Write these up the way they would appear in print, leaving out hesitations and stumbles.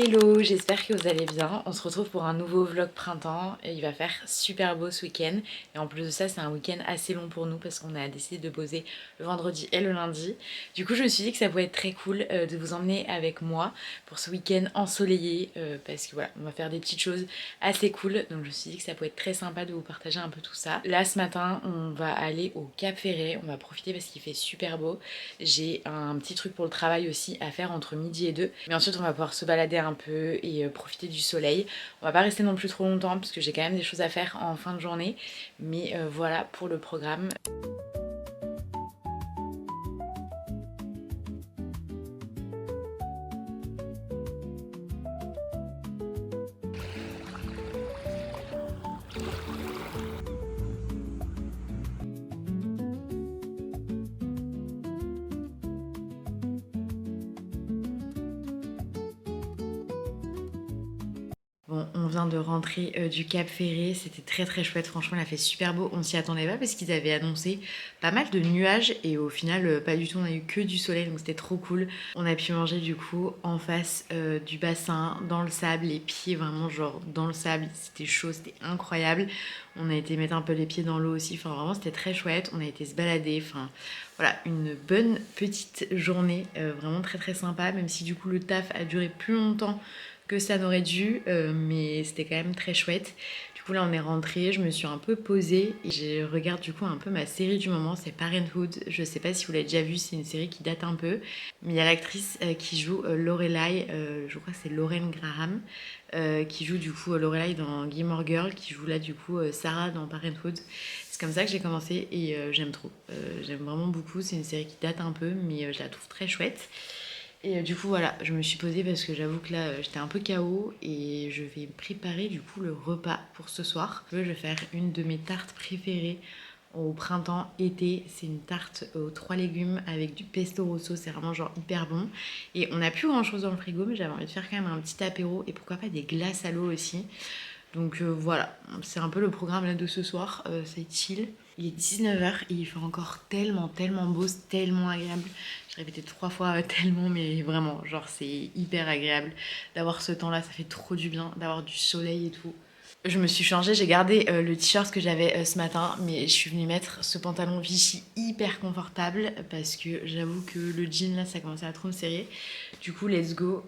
Hello, j'espère que vous allez bien. On se retrouve pour un nouveau vlog printemps et il va faire super beau ce week-end. Et en plus de ça, c'est un week-end assez long pour nous parce qu'on a décidé de poser le vendredi et le lundi. Du coup, je me suis dit que ça pouvait être très cool de vous emmener avec moi pour ce week-end ensoleillé parce que voilà, on va faire des petites choses assez cool. Donc je me suis dit que ça pouvait être très sympa de vous partager un peu tout ça. Là, ce matin, on va aller au Cap Ferret. On va profiter parce qu'il fait super beau. J'ai un petit truc pour le travail aussi à faire entre midi et 2. Mais ensuite, on va pouvoir se balader un peu et profiter du soleil. On va pas rester non plus trop longtemps parce que j'ai quand même des choses à faire en fin de journée. Mais voilà pour le programme. Bon, on vient de rentrer du Cap Ferret, c'était très chouette, franchement il a fait super beau, on s'y attendait pas parce qu'ils avaient annoncé pas mal de nuages et au final pas du tout, on a eu que du soleil donc c'était trop cool. On a pu manger du coup en face du bassin, dans le sable, les pieds vraiment genre dans le sable, c'était chaud, c'était incroyable. On a été mettre un peu les pieds dans l'eau aussi, enfin vraiment c'était très chouette, on a été se balader, enfin voilà, une bonne petite journée, vraiment très sympa, même si du coup le taf a duré plus longtemps que ça n'aurait dû, mais c'était quand même très chouette. Du coup là on est rentré, je me suis un peu posée et je regarde du coup un peu ma série du moment, c'est Parenthood. Je sais pas si vous l'avez déjà vu, c'est une série qui date un peu, mais il y a l'actrice qui joue Lorelai, je crois que c'est Lauren Graham, qui joue du coup Lorelai dans Gilmore Girl, qui joue là du coup Sarah dans Parenthood. C'est comme ça que j'ai commencé et j'aime trop, j'aime vraiment beaucoup, c'est une série qui date un peu mais je la trouve très chouette. Et du coup voilà, je me suis posée parce que j'avoue que là j'étais un peu KO et je vais préparer du coup le repas pour ce soir. Je vais faire une de mes tartes préférées au printemps-été. C'est une tarte aux 3 légumes avec du pesto rosso, c'est vraiment genre hyper bon. Et on n'a plus grand chose dans le frigo mais j'avais envie de faire quand même un petit apéro et pourquoi pas des glaces à l'eau aussi. Donc voilà, c'est un peu le programme là de ce soir, c'est chill. Il est 19h et il fait encore tellement beau, c'est tellement agréable. J'ai répété 3 fois tellement, mais vraiment, genre c'est hyper agréable d'avoir ce temps-là, ça fait trop du bien d'avoir du soleil et tout. Je me suis changée, j'ai gardé le t-shirt que j'avais ce matin, mais je suis venue mettre ce pantalon Vichy hyper confortable parce que j'avoue que le jean là ça commençait à trop me serrer. Du coup, let's go.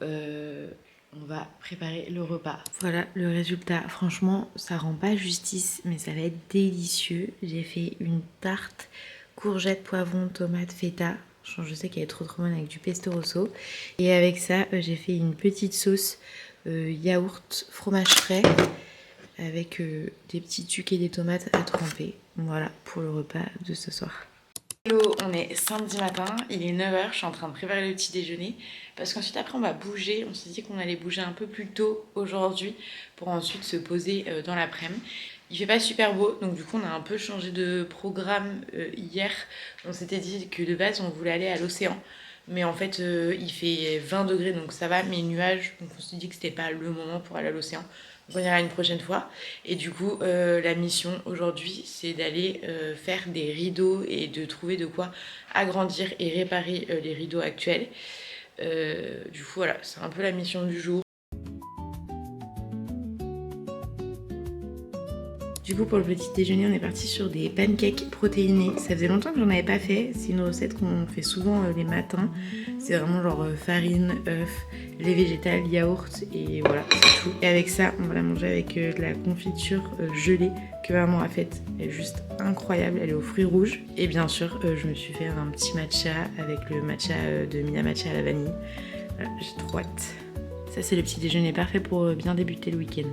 On va préparer le repas. Voilà le résultat. Franchement, ça rend pas justice, mais ça va être délicieux. J'ai fait une tarte courgette, poivron, tomate, feta. Je sais qu'elle est trop bonne avec du pesto rosso. Et avec ça, j'ai fait une petite sauce yaourt, fromage frais, avec des petits tucs et des tomates à tremper. Voilà pour le repas de ce soir. Hello, on est samedi matin, il est 9h, je suis en train de préparer le petit déjeuner parce qu'ensuite après on va bouger, on s'est dit qu'on allait bouger un peu plus tôt aujourd'hui pour ensuite se poser dans l'après-midi. Il fait pas super beau donc du coup on a un peu changé de programme hier, on s'était dit que de base on voulait aller à l'océan mais en fait il fait 20 degrés donc ça va mais nuages donc on s'est dit que c'était pas le moment pour aller à l'océan. On ira une prochaine fois. Et du coup, la mission aujourd'hui, c'est d'aller faire des rideaux et de trouver de quoi agrandir et réparer les rideaux actuels. Du coup, voilà, c'est un peu la mission du jour. Du coup, pour le petit déjeuner, on est parti sur des pancakes protéinés. Ça faisait longtemps que j'en avais pas fait. C'est une recette qu'on fait souvent les matins. C'est vraiment genre farine, œufs, lait végétal, yaourt et voilà, c'est tout. Et avec ça, on va la manger avec de la confiture gelée que maman a faite. Elle est juste incroyable, elle est aux fruits rouges. Et bien sûr, je me suis fait un petit matcha avec le matcha de Mina Matcha à la vanille. Voilà, j'ai trop hâte. Ça, c'est le petit déjeuner parfait pour bien débuter le week-end.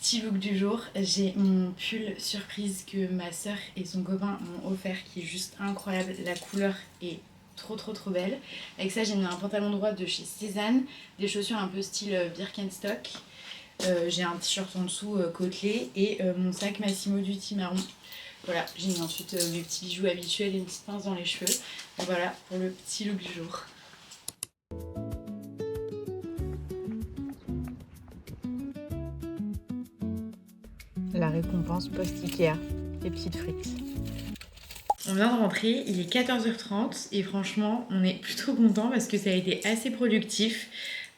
Petit look du jour, j'ai mon pull surprise que ma soeur et son copain m'ont offert qui est juste incroyable, la couleur est trop belle. Avec ça j'ai mis un pantalon droit de chez Cézanne, des chaussures un peu style Birkenstock, J'ai un t-shirt en dessous côtelé et mon sac Massimo Dutti marron. Voilà, j'ai mis ensuite mes petits bijoux habituels et une petite pince dans les cheveux. Donc voilà pour le petit look du jour. La récompense post-Ikea, les petites frites. On vient de rentrer, il est 14h30 et franchement on est plutôt content parce que ça a été assez productif.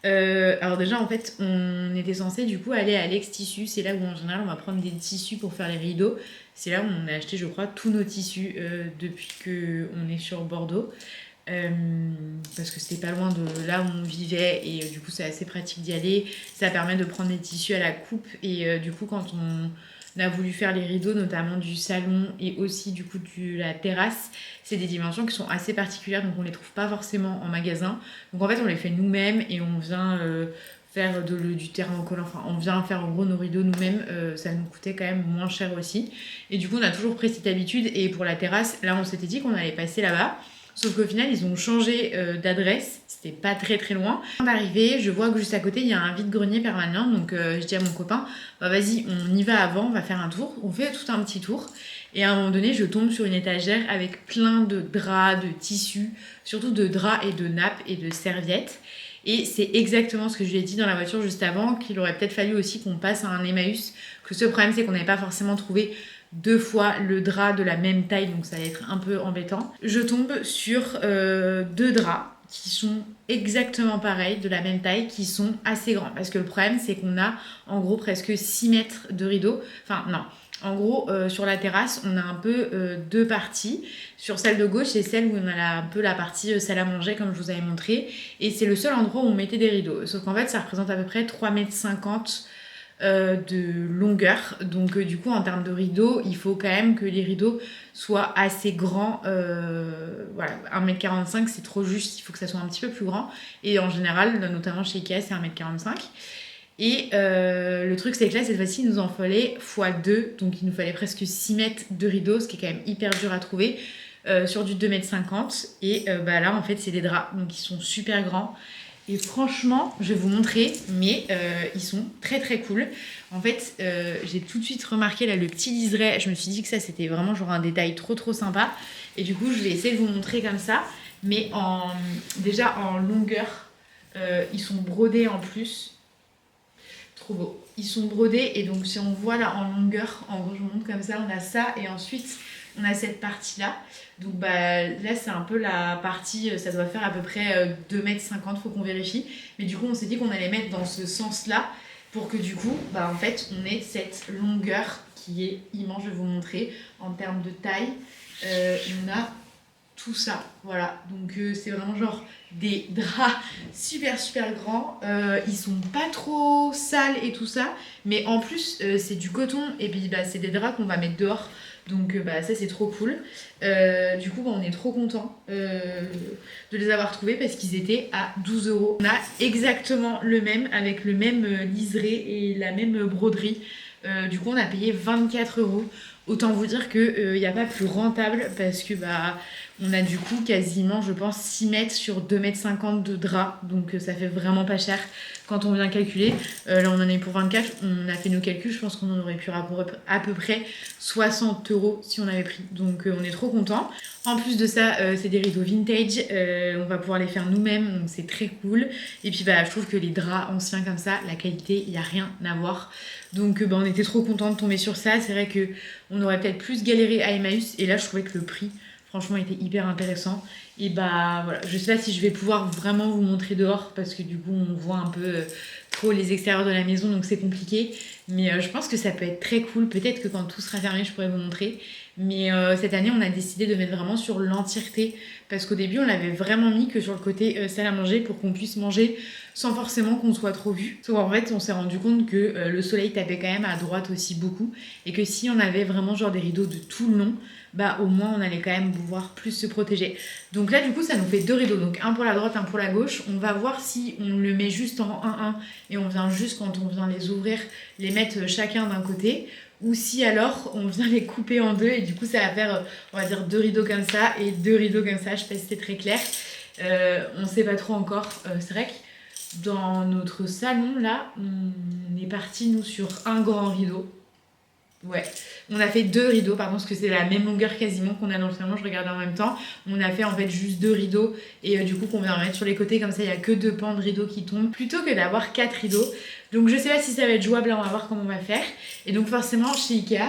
Alors déjà en fait on était censé du coup aller à Lex Tissu, c'est là où en général on va prendre des tissus pour faire les rideaux. C'est là où on a acheté je crois tous nos tissus depuis qu'on est sur Bordeaux. Parce que c'était pas loin de là où on vivait et du coup c'est assez pratique d'y aller. Ça permet de prendre des tissus à la coupe et du coup quand on a voulu faire les rideaux notamment du salon et aussi du coup de la terrasse, c'est des dimensions qui sont assez particulières donc on les trouve pas forcément en magasin. Donc en fait on les fait nous-mêmes et on vient faire du terrain collant, enfin on vient faire en gros nos rideaux nous-mêmes, ça nous coûtait quand même moins cher aussi. Et du coup on a toujours pris cette habitude et pour la terrasse, là on s'était dit qu'on allait passer là-bas. Sauf qu'au final, ils ont changé d'adresse. C'était pas très très loin. Avant d'arriver, je vois que juste à côté, il y a un vide-grenier permanent. Donc je dis à mon copain, bah vas-y, on y va avant, on va faire un tour. On fait tout un petit tour. Et à un moment donné, je tombe sur une étagère avec plein de draps, de tissus, surtout de draps et de nappes et de serviettes. Et c'est exactement ce que je lui ai dit dans la voiture juste avant, qu'il aurait peut-être fallu aussi qu'on passe à un Emmaüs. Que ce problème, c'est qu'on n'avait pas forcément trouvé 2 fois le drap de la même taille, donc ça va être un peu embêtant. Je tombe sur 2 draps qui sont exactement pareils, de la même taille, qui sont assez grands. Parce que le problème, c'est qu'on a en gros presque 6 mètres de rideau. Enfin, non. En gros, sur la terrasse, on a un peu 2 parties. Sur celle de gauche, c'est celle où on a un peu la partie salle à manger, comme je vous avais montré. Et c'est le seul endroit où on mettait des rideaux. Sauf qu'en fait, ça représente à peu près 3,50 m de longueur. Donc du coup en termes de rideaux, il faut quand même que les rideaux soient assez grands. Voilà, 1,45 m c'est trop juste, il faut que ça soit un petit peu plus grand. Et en général, notamment chez Ikea, c'est 1,45 m. Et le truc c'est que là cette fois-ci il nous en fallait x2, donc il nous fallait presque 6 mètres de rideaux, ce qui est quand même hyper dur à trouver. Sur du 2,50 m. Et là en fait c'est des draps, donc ils sont super grands. Et franchement, je vais vous montrer, mais ils sont très très cool. En fait, j'ai tout de suite remarqué là le petit liseré. Je me suis dit que ça c'était vraiment genre un détail trop trop sympa. Et du coup, je vais essayer de vous montrer comme ça. Mais déjà en longueur, ils sont brodés en plus. Trop beau. Ils sont brodés et donc si on voit là en longueur, en gros je vous montre comme ça, on a ça et ensuite on a cette partie là. Donc là c'est un peu la partie, ça doit faire à peu près 2,50 m, faut qu'on vérifie. Mais du coup on s'est dit qu'on allait mettre dans ce sens là pour que du coup en fait on ait cette longueur qui est immense. Je vais vous montrer en termes de taille. On a tout ça, voilà. Donc c'est vraiment genre des draps super super grands. Ils sont pas trop sales et tout ça, mais en plus c'est du coton et puis c'est des draps qu'on va mettre dehors. Donc ça c'est trop cool. Du coup on est trop content de les avoir trouvés parce qu'ils étaient à 12 €. On a exactement le même avec le même liseré et la même broderie. Du coup on a payé 24 €. Autant vous dire qu'il n'y a pas plus rentable parce que on a du coup quasiment je pense 6 mètres sur 2,50 m de drap. Donc ça fait vraiment pas cher quand on vient calculer. Là on en est pour 24, on a fait nos calculs, je pense qu'on en aurait pu rapporter à peu près 60 € si on avait pris. Donc on est trop content. En plus de ça, c'est des rideaux vintage, on va pouvoir les faire nous-mêmes, donc c'est très cool. Et puis je trouve que les draps anciens comme ça, la qualité, il n'y a rien à voir. Donc on était trop contents de tomber sur ça. C'est vrai qu'on aurait peut-être plus galéré à Emmaüs et là je trouvais que le prix franchement était hyper intéressant. Et voilà, je sais pas si je vais pouvoir vraiment vous montrer dehors parce que du coup on voit un peu trop les extérieurs de la maison donc c'est compliqué. Mais je pense que ça peut être très cool. Peut-être que quand tout sera fermé je pourrai vous montrer. Mais cette année on a décidé de mettre vraiment sur l'entièreté parce qu'au début on l'avait vraiment mis que sur le côté salle à manger pour qu'on puisse manger sans forcément qu'on soit trop vu. Sauf qu'en fait on s'est rendu compte que le soleil tapait quand même à droite aussi beaucoup et que si on avait vraiment genre des rideaux de tout le long, au moins on allait quand même pouvoir plus se protéger. Donc là du coup ça nous fait 2 rideaux, donc un pour la droite, un pour la gauche. On va voir si on le met juste en 1-1 et on vient juste quand on vient les ouvrir les mettre chacun d'un côté, ou si alors on vient les couper en deux et du coup ça va faire on va dire 2 rideaux comme ça et 2 rideaux comme ça. Je sais pas si c'est très clair, on sait pas trop encore. C'est vrai que dans notre salon, là, on est parti, nous, sur un grand rideau. Ouais, on a fait 2 rideaux, pardon, parce que c'est la même longueur quasiment qu'on a dans le salon, je regardais en même temps. On a fait en fait juste 2 rideaux et du coup qu'on vient mettre sur les côtés, comme ça il n'y a que 2 pans de rideaux qui tombent, plutôt que d'avoir 4 rideaux. Donc je sais pas si ça va être jouable, là on va voir comment on va faire. Et donc forcément chez Ikea,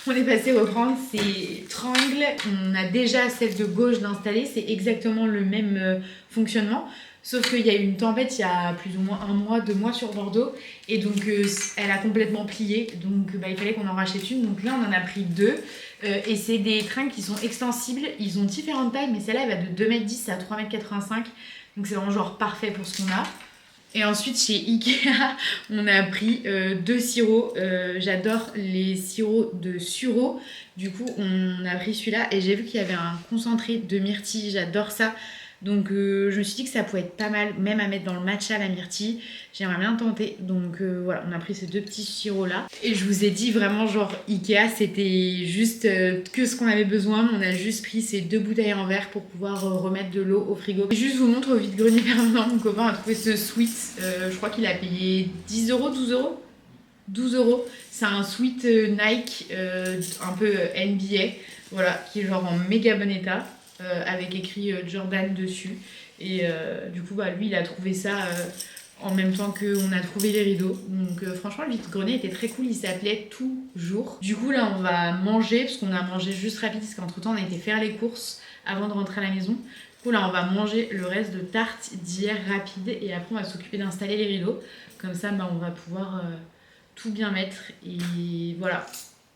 on est passé reprendre ces triangles. On a déjà celle de gauche d'installer, c'est exactement le même fonctionnement. Sauf qu'il y a eu une tempête il y a plus ou moins 1 mois, 2 mois sur Bordeaux. Et donc elle a complètement plié. Donc il fallait qu'on en rachète une. Donc là on en a pris 2. Et c'est des tringles qui sont extensibles. Ils ont différentes tailles, mais celle-là elle va de 2,10 m à 3,85 m. Donc c'est vraiment genre parfait pour ce qu'on a. Et ensuite chez Ikea, on a pris 2 sirops. J'adore les sirops de sureau. Du coup, on a pris celui-là et j'ai vu qu'il y avait un concentré de myrtille. J'adore ça. Donc je me suis dit que ça pouvait être pas mal, même à mettre dans le matcha la myrtille. J'aimerais bien tenter. Donc voilà, on a pris ces 2 petits sirops là. Et je vous ai dit vraiment genre Ikea, c'était juste que ce qu'on avait besoin. On a juste pris ces 2 bouteilles en verre pour pouvoir remettre de l'eau au frigo. Et juste vous montre au vide-grenier permanent, mon copain a trouvé ce sweat. Je crois qu'il a payé 10 euros, 12 euros. 12 euros. C'est un sweat Nike un peu NBA, voilà, qui est genre en méga bon état. Avec écrit Jordan dessus. Et du coup, lui, il a trouvé ça en même temps qu'on a trouvé les rideaux. Donc franchement, le vide-grenier était très cool. Il s'appelait Toujours. Du coup, là, on va manger, parce qu'on a mangé juste rapide, parce qu'entre-temps, on a été faire les courses avant de rentrer à la maison. Du coup, là, on va manger le reste de tarte d'hier rapide. Et après, on va s'occuper d'installer les rideaux. Comme ça, on va pouvoir tout bien mettre. Et voilà,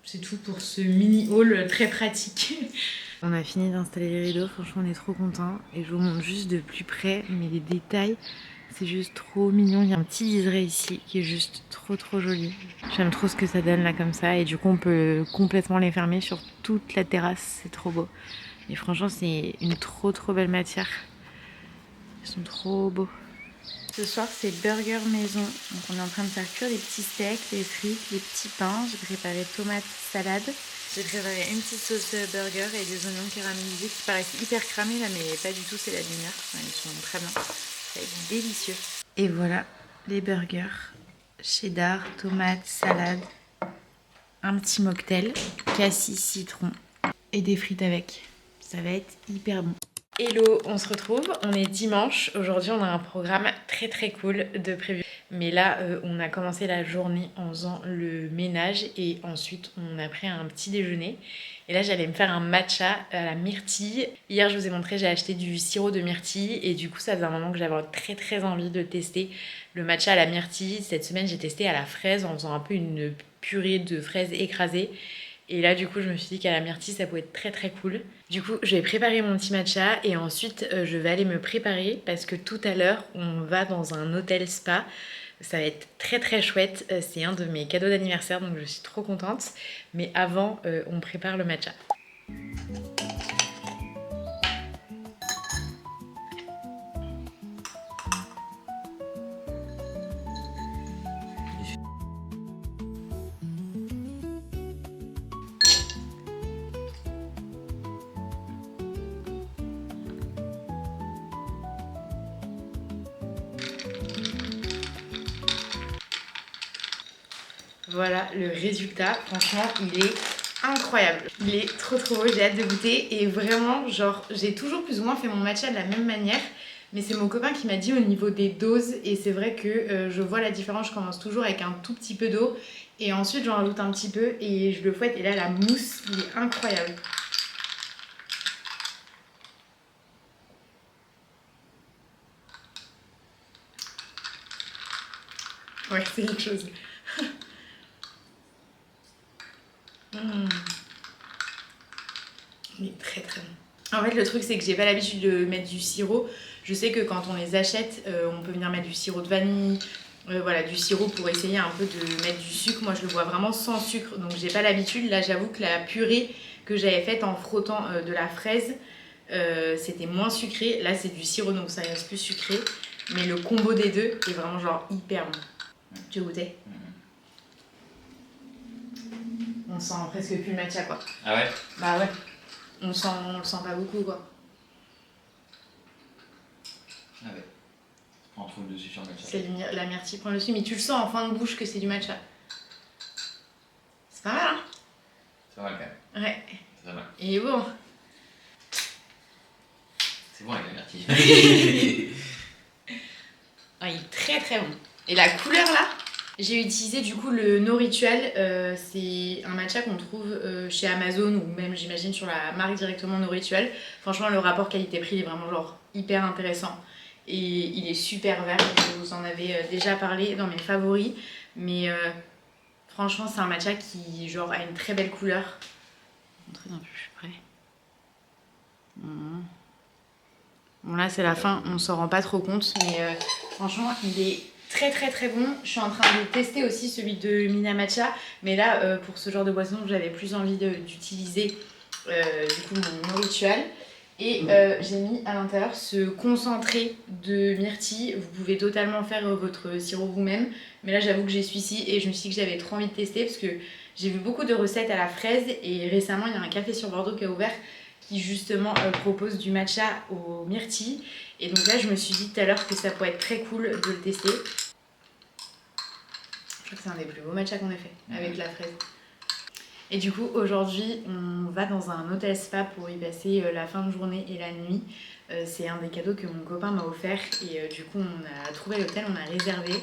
c'est tout pour ce mini haul très pratique. On a fini d'installer les rideaux, franchement on est trop contents. Et je vous montre juste de plus près, mais les détails, c'est juste trop mignon. Il y a un petit liseré ici qui est juste trop joli. J'aime trop ce que ça donne là comme ça. Et du coup on peut complètement les fermer sur toute la terrasse, c'est trop beau. Et franchement c'est une trop belle matière. Ils sont trop beaux. Ce soir c'est burger maison. Donc on est en train de faire cuire les petits steaks, les frites, les petits pains. J'ai préparé tomates, salade. J'ai préparé une petite sauce burger et des oignons caramélisés qui paraissent hyper cramés là, mais pas du tout, c'est la lumière. Enfin, ils sont très bien. Ça va être délicieux. Et voilà les burgers. Cheddar, tomates, salade, un petit mocktail, cassis, citron et des frites avec. Ça va être hyper bon. Hello, on se retrouve, on est dimanche. Aujourd'hui on a un programme très cool de prévu. Mais là on a commencé la journée en faisant le ménage et ensuite on a pris un petit déjeuner. Et là j'allais me faire un matcha à la myrtille. Hier je vous ai montré, j'ai acheté du sirop de myrtille et du coup ça faisait un moment que j'avais très envie de tester le matcha à la myrtille. Cette semaine j'ai testé à la fraise en faisant un peu une purée de fraises écrasées. Et là, du coup, je me suis dit qu'à la myrtille, ça pouvait être très cool. Du coup, je vais préparer mon petit matcha et ensuite, je vais aller me préparer parce que tout à l'heure, on va dans un hôtel spa. Ça va être très chouette. C'est un de mes cadeaux d'anniversaire, donc je suis trop contente. Mais avant, on prépare le matcha. Voilà le résultat, franchement il est incroyable. Il est trop beau, j'ai hâte de goûter et vraiment genre j'ai toujours plus ou moins fait mon matcha de la même manière. Mais c'est mon copain qui m'a dit au niveau des doses et c'est vrai que je vois la différence, je commence toujours avec un tout petit peu d'eau et ensuite j'en rajoute un petit peu et je le fouette et là la mousse il est incroyable. Ouais c'est quelque chose. Il est très bon. En fait le truc c'est que j'ai pas l'habitude de mettre du sirop. Je sais que quand on les achète on peut venir mettre du sirop de vanille, voilà du sirop pour essayer un peu de mettre du sucre. Moi je le bois vraiment sans sucre donc j'ai pas l'habitude. Là j'avoue que la purée que j'avais faite en frottant de la fraise c'était moins sucré. Là c'est du sirop donc ça reste plus sucré. Mais le combo des deux est vraiment genre hyper bon. Tu veux goûter? On sent presque plus le matcha quoi. Ah ouais? Bah ouais. On le sent pas beaucoup quoi. prend trop le dessus sur le matcha. C'est la myrtille prend le dessus, mais tu le sens en fin de bouche que c'est du matcha. C'est pas mal, hein? C'est pas mal quand même. Ouais. C'est pas mal. Et bon. C'est bon avec la myrtille. Ah, il est très très bon. Et la couleur là, j'ai utilisé du coup le No Ritual. C'est un matcha qu'on trouve chez Amazon ou même j'imagine sur la marque directement No Ritual. Franchement, le rapport qualité-prix est vraiment genre hyper intéressant. Et il est super vert. Je vous en avais déjà parlé dans mes favoris. Mais franchement, c'est un matcha qui genre a une très belle couleur. Je vais montrer d'un peu plus près. Bon là c'est la fin, on s'en rend pas trop compte, mais franchement il est très très très bon. Je suis en train de tester aussi celui de Mina Matcha, mais là pour ce genre de boisson j'avais plus envie d'utiliser du coup mon ritual. Et j'ai mis à l'intérieur ce concentré de myrtille. Vous pouvez totalement faire votre sirop vous-même, mais là j'avoue que j'ai celui-ci et je me suis dit que j'avais trop envie de tester parce que j'ai vu beaucoup de recettes à la fraise et récemment il y a un café sur Bordeaux qui a ouvert qui justement propose du matcha aux myrtilles. Et donc là je me suis dit tout à l'heure que ça pourrait être très cool de le tester. Je crois que c'est un des plus beaux matchas qu'on ait fait avec la fraise. Et du coup aujourd'hui on va dans un hôtel spa pour y passer la fin de journée et la nuit. C'est un des cadeaux que mon copain m'a offert et du coup on a trouvé l'hôtel, on a réservé.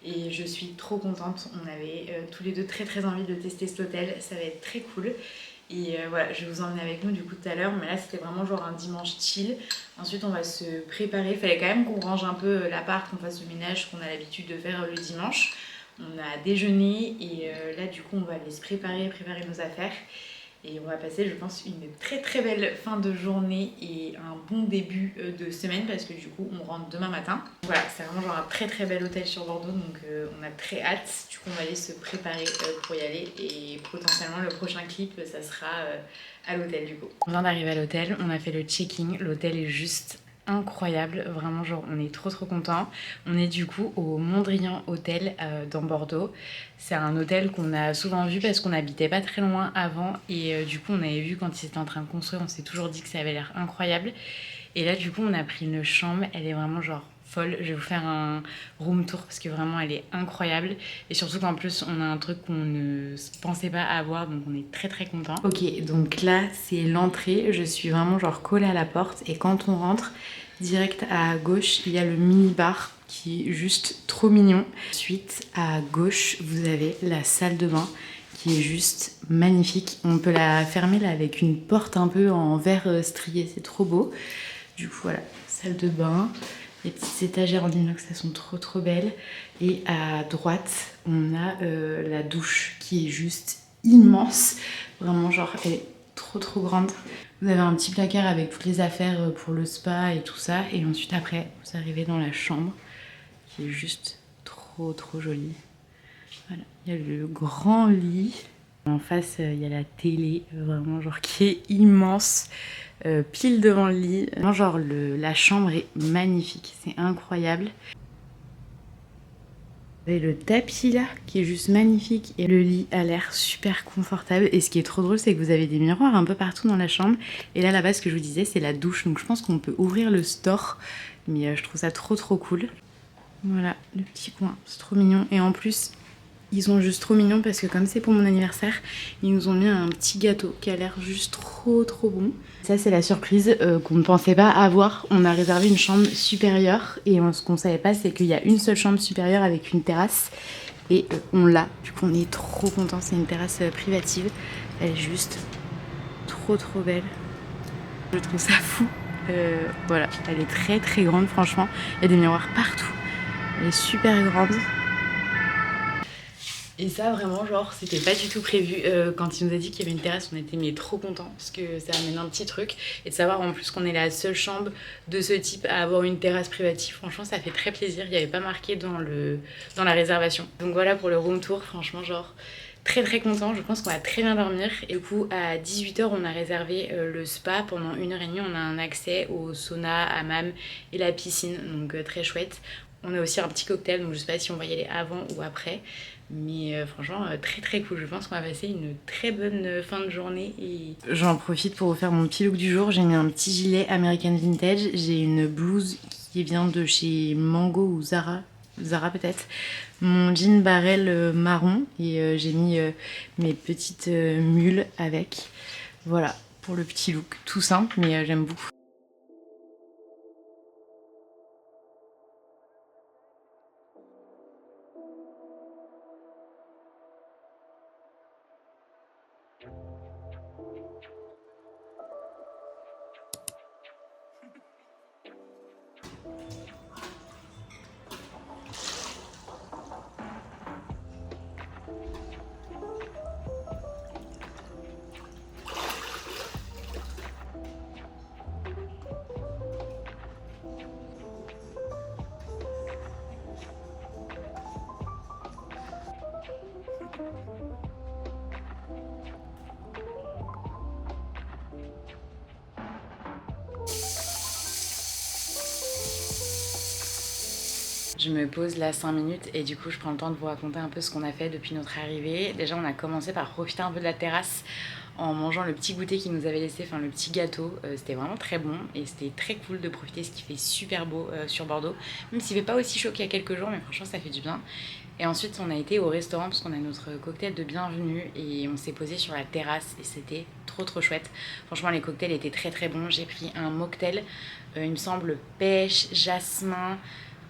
Et je suis trop contente, on avait tous les deux très très envie de tester cet hôtel, ça va être très cool. Et voilà, je vais vous emmener avec nous du coup tout à l'heure, mais là c'était vraiment genre un dimanche chill. Ensuite on va se préparer, il fallait quand même qu'on range un peu l'appart, qu'on fasse le ménage qu'on a l'habitude de faire le dimanche. On a déjeuné et là du coup on va aller se préparer nos affaires. Et on va passer je pense une très très belle fin de journée et un bon début de semaine parce que du coup on rentre demain matin. Voilà, c'est vraiment genre un très très bel hôtel sur Bordeaux donc on a très hâte. Du coup on va aller se préparer pour y aller et potentiellement le prochain clip ça sera à l'hôtel du coup. On vient d'arriver à l'hôtel, on a fait le check-in, l'hôtel est juste incroyable, vraiment genre on est trop contents. On est du coup au Mondrian Hôtel dans Bordeaux. C'est un hôtel qu'on a souvent vu parce qu'on habitait pas très loin avant et du coup on avait vu quand ils étaient en train de construire, on s'est toujours dit que ça avait l'air incroyable. Et là du coup on a pris une chambre, elle est vraiment genre folle. Je vais vous faire un room tour parce que vraiment elle est incroyable et surtout qu'en plus on a un truc qu'on ne pensait pas avoir donc on est très contents. Ok, donc là c'est l'entrée, je suis vraiment genre collée à la porte et quand on rentre direct à gauche il y a le mini bar qui est juste trop mignon. Ensuite à gauche vous avez la salle de bain qui est juste magnifique. On peut la fermer là avec une porte un peu en verre strié, c'est trop beau. Du coup voilà, salle de bain. Les petites étagères en inox, elles sont trop belles. Et à droite, on a la douche qui est juste immense. Vraiment, genre, elle est trop grande. Vous avez un petit placard avec toutes les affaires pour le spa et tout ça. Et ensuite, après, vous arrivez dans la chambre qui est juste trop jolie. Voilà, il y a le grand lit. En face, il y a la télé, vraiment, genre, qui est immense. Pile devant le lit. Genre la chambre est magnifique, c'est incroyable. Vous avez le tapis là qui est juste magnifique et le lit a l'air super confortable. Et ce qui est trop drôle c'est que vous avez des miroirs un peu partout dans la chambre. Et là là-bas ce que je vous disais c'est la douche. Donc je pense qu'on peut ouvrir le store. Mais je trouve ça trop cool. Voilà le petit coin, c'est trop mignon. Et en plus ils sont juste trop mignons parce que comme c'est pour mon anniversaire, ils nous ont mis un petit gâteau qui a l'air juste trop bon. Ça c'est la surprise qu'on ne pensait pas avoir. On a réservé une chambre supérieure et ce qu'on savait pas c'est qu'il y a une seule chambre supérieure avec une terrasse et on l'a. Du coup on est trop contents, c'est une terrasse privative. Elle est juste trop belle. Je trouve ça fou. Voilà, elle est très grande franchement. Il y a des miroirs partout. Elle est super grande. Et ça vraiment genre c'était pas du tout prévu. Quand il nous a dit qu'il y avait une terrasse on était mais trop contents parce que ça amène un petit truc. Et de savoir en plus qu'on est la seule chambre de ce type à avoir une terrasse privative, franchement ça fait très plaisir. Il n'y avait pas marqué dans la réservation. Donc voilà pour le room tour, franchement genre très content. Je pense qu'on va très bien dormir. Et du coup à 18h on a réservé le spa. Pendant 1h30 on a un accès au sauna, hammam et la piscine, donc très chouette. On a aussi un petit cocktail, donc je sais pas si on va y aller avant ou après. Mais franchement très cool, je pense qu'on va passer une très bonne fin de journée. Et j'en profite pour vous faire mon petit look du jour. J'ai mis un petit gilet American Vintage, j'ai une blouse qui vient de chez Mango ou Zara peut-être, mon jean barrel marron et j'ai mis mes petites mules avec. Voilà, pour le petit look, tout simple mais j'aime beaucoup. Je me pose là 5 minutes et du coup je prends le temps de vous raconter un peu ce qu'on a fait depuis notre arrivée. Déjà on a commencé par profiter un peu de la terrasse en mangeant le petit goûter qu'ils nous avaient laissé, enfin le petit gâteau. C'était vraiment très bon et c'était très cool de profiter, ce qui fait super beau sur Bordeaux. Même s'il fait pas aussi chaud qu'il y a quelques jours, mais franchement ça fait du bien. Et ensuite on a été au restaurant parce qu'on a notre cocktail de bienvenue et on s'est posé sur la terrasse et c'était trop chouette. Franchement les cocktails étaient très bons. J'ai pris un mocktail, il me semble pêche, jasmin,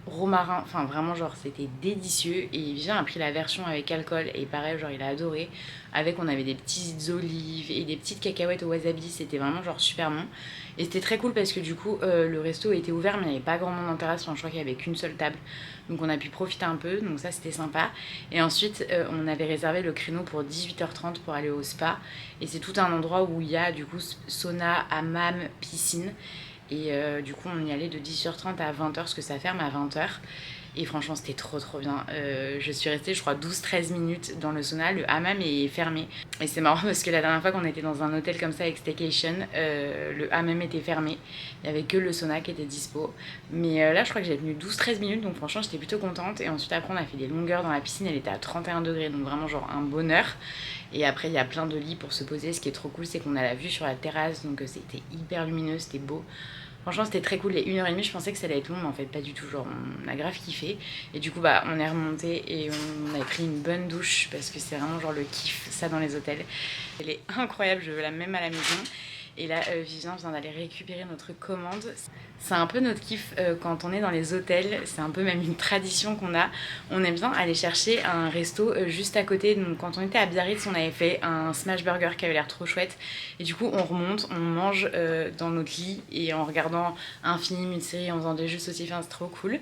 romarin, enfin vraiment genre c'était délicieux et Vivien a pris la version avec alcool et pareil genre il a adoré. Avec on avait des petites olives et des petites cacahuètes au wasabi, c'était vraiment genre super bon et c'était très cool parce que du coup le resto était ouvert mais il n'y avait pas grand monde en terrasse, enfin, je crois qu'il y avait qu'une seule table donc on a pu profiter un peu, donc ça c'était sympa. Et ensuite on avait réservé le créneau pour 18h30 pour aller au spa et c'est tout un endroit où il y a du coup sauna, hammam, piscine. Et du coup on y allait de 18h30 à 20h parce que ça ferme à 20h. Et franchement c'était trop bien. Je suis restée je crois 12-13 minutes dans le sauna, le hammam est fermé. Et c'est marrant parce que la dernière fois qu'on était dans un hôtel comme ça avec staycation, le hammam était fermé. Il n'y avait que le sauna qui était dispo. Mais là je crois que j'ai tenu 12-13 minutes donc franchement j'étais plutôt contente. Et ensuite après on a fait des longueurs dans la piscine, elle était à 31 degrés donc vraiment genre un bonheur. Et après il y a plein de lits pour se poser. Ce qui est trop cool c'est qu'on a la vue sur la terrasse donc c'était hyper lumineux, c'était beau. Franchement c'était très cool, les 1h30 je pensais que ça allait être long mais en fait pas du tout, genre on a grave kiffé. Et du coup bah on est remonté et on a pris une bonne douche parce que c'est vraiment genre le kiff ça dans les hôtels. Elle est incroyable, je veux la même à la maison. Et là Vivien vient d'aller récupérer notre commande. C'est un peu notre kiff quand on est dans les hôtels, c'est un peu même une tradition qu'on a. On aime bien aller chercher un resto juste à côté. Donc quand on était à Biarritz, on avait fait un smash burger qui avait l'air trop chouette. Et du coup on remonte, on mange dans notre lit et en regardant un film, une série, en faisant des jeux aussi, enfin, c'est trop cool.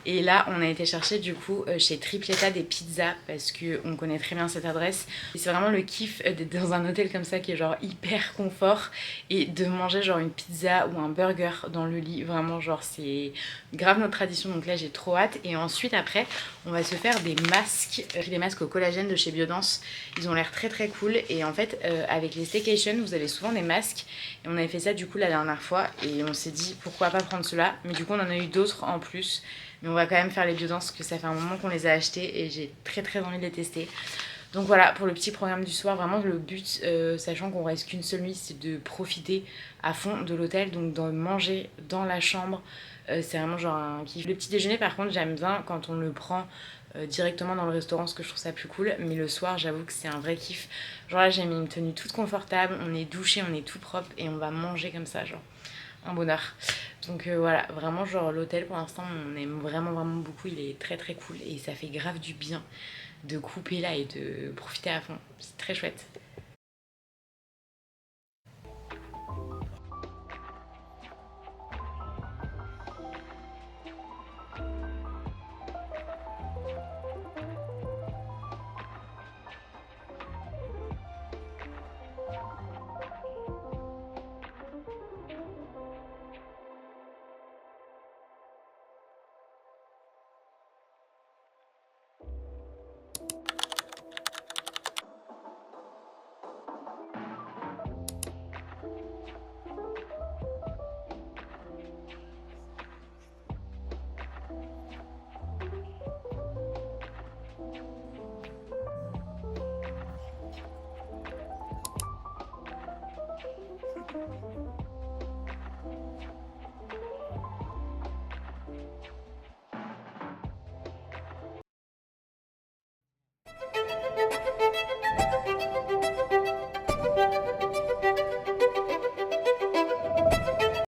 Et là on a été chercher du coup chez Tripletta des pizzas parce qu'on connaît très bien cette adresse. Et c'est vraiment le kiff d'être dans un hôtel comme ça qui est genre hyper confort et de manger genre une pizza ou un burger dans le lit. Vraiment genre c'est grave notre tradition donc là j'ai trop hâte. Et ensuite après on va se faire des masques, des masques au collagène de chez Biodance. Ils ont l'air très cool et en fait avec les staycations vous avez souvent des masques et on avait fait ça du coup la dernière fois et on s'est dit pourquoi pas prendre cela, mais du coup on en a eu d'autres en plus mais on va quand même faire les Biodance parce que ça fait un moment qu'on les a achetés et j'ai très envie de les tester. Donc voilà pour le petit programme du soir, vraiment le but, sachant qu'on reste qu'une seule nuit, c'est de profiter à fond de l'hôtel, donc de manger dans la chambre, c'est vraiment genre un kiff. Le petit déjeuner par contre j'aime bien quand on le prend directement dans le restaurant parce que je trouve ça plus cool, mais le soir j'avoue que c'est un vrai kiff. Genre là j'ai mis une tenue toute confortable, on est douché, on est tout propre et on va manger comme ça, genre un bonheur. Donc voilà, vraiment genre l'hôtel pour l'instant on aime vraiment beaucoup, il est très cool et ça fait grave du bien de couper là et de profiter à fond. C'est très chouette.